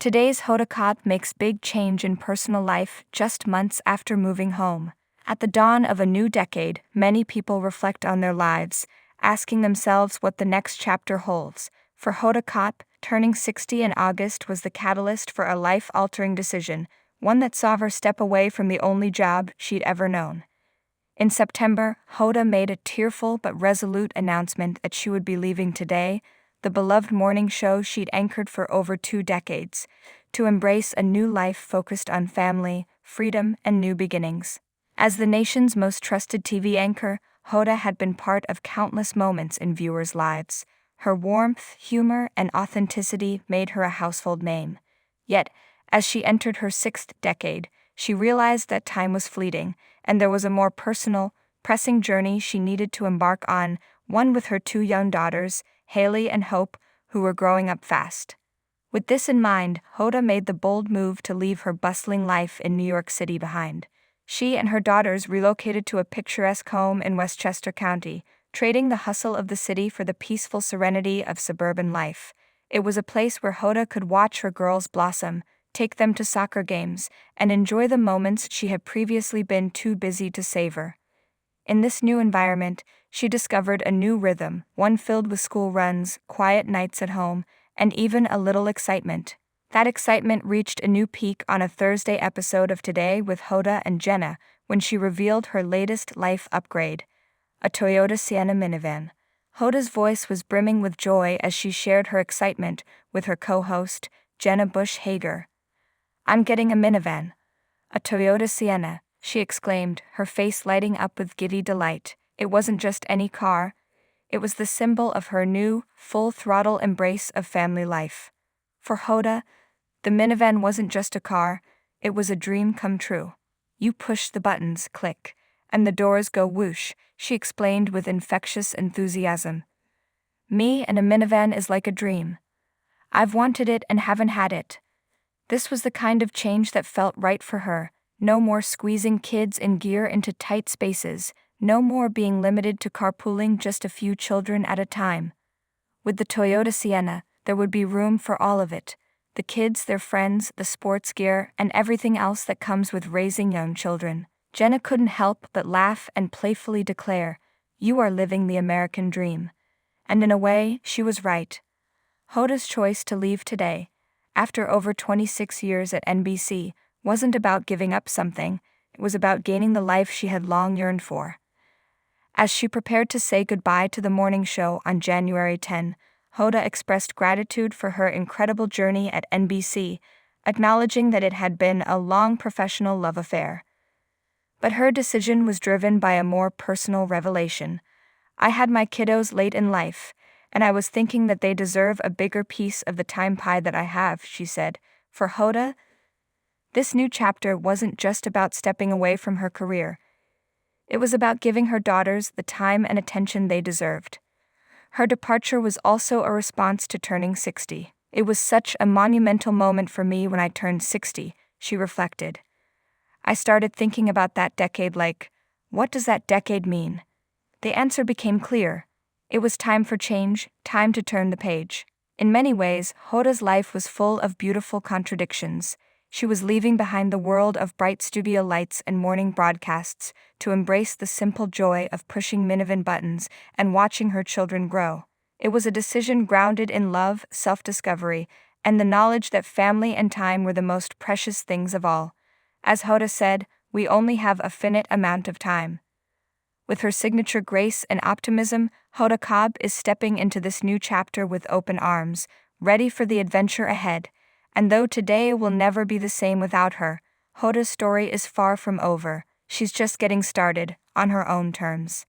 Today's Hoda Kotb makes big change in personal life just months after moving home. At the dawn of a new decade, many people reflect on their lives, asking themselves what the next chapter holds. For Hoda Kotb, turning 60 in August was the catalyst for a life-altering decision, one that saw her step away from the only job she'd ever known. In September, Hoda made a tearful but resolute announcement that she would be leaving Today, the beloved morning show she'd anchored for over 2 decades, to embrace a new life focused on family, freedom, and new beginnings. As the nation's most trusted TV anchor, Hoda had been part of countless moments in viewers' lives. Her warmth, humor, and authenticity made her a household name. Yet, as she entered her 6th decade, she realized that time was fleeting, and there was a more personal, pressing journey she needed to embark on, one with her 2 young daughters, Haley and Hope, who were growing up fast. With this in mind, Hoda made the bold move to leave her bustling life in New York City behind. She and her daughters relocated to a picturesque home in Westchester County, trading the hustle of the city for the peaceful serenity of suburban life. It was a place where Hoda could watch her girls blossom, take them to soccer games, and enjoy the moments she had previously been too busy to savor. In this new environment, she discovered a new rhythm, one filled with school runs, quiet nights at home, and even a little excitement. That excitement reached a new peak on a Thursday episode of Today with Hoda and Jenna, when she revealed her latest life upgrade, a Toyota Sienna minivan. Hoda's voice was brimming with joy as she shared her excitement with her co-host, Jenna Bush Hager. "I'm getting a minivan. A Toyota Sienna," she exclaimed, her face lighting up with giddy delight. It wasn't just any car. It was the symbol of her new, full-throttle embrace of family life. For Hoda, the minivan wasn't just a car, it was a dream come true. "You push the buttons, click, and the doors go whoosh," she explained with infectious enthusiasm. "Me and a minivan is like a dream. I've wanted it and haven't had it." This was the kind of change that felt right for her. No more squeezing kids in gear into tight spaces, no more being limited to carpooling just a few children at a time. With the Toyota Sienna, there would be room for all of it: the kids, their friends, the sports gear, and everything else that comes with raising young children. Jenna couldn't help but laugh and playfully declare, "You are living the American dream." And in a way, she was right. Hoda's choice to leave Today, after over 26 years at NBC, wasn't about giving up something, it was about gaining the life she had long yearned for. As she prepared to say goodbye to the morning show on January 10, Hoda expressed gratitude for her incredible journey at NBC, acknowledging that it had been a long professional love affair. But her decision was driven by a more personal revelation. "I had my kiddos late in life, and I was thinking that they deserve a bigger piece of the time pie that I have," she said. For Hoda, this new chapter wasn't just about stepping away from her career. It was about giving her daughters the time and attention they deserved. Her departure was also a response to turning 60. "It was such a monumental moment for me when I turned 60, she reflected. "I started thinking about that decade like, what does that decade mean?" The answer became clear. It was time for change, time to turn the page. In many ways, Hoda's life was full of beautiful contradictions. She was leaving behind the world of bright studio lights and morning broadcasts to embrace the simple joy of pushing minivan buttons and watching her children grow. It was a decision grounded in love, self-discovery, and the knowledge that family and time were the most precious things of all. As Hoda said, "We only have a finite amount of time." With her signature grace and optimism, Hoda Kotb is stepping into this new chapter with open arms, ready for the adventure ahead. And though Today will never be the same without her, Hoda's story is far from over. She's just getting started, on her own terms.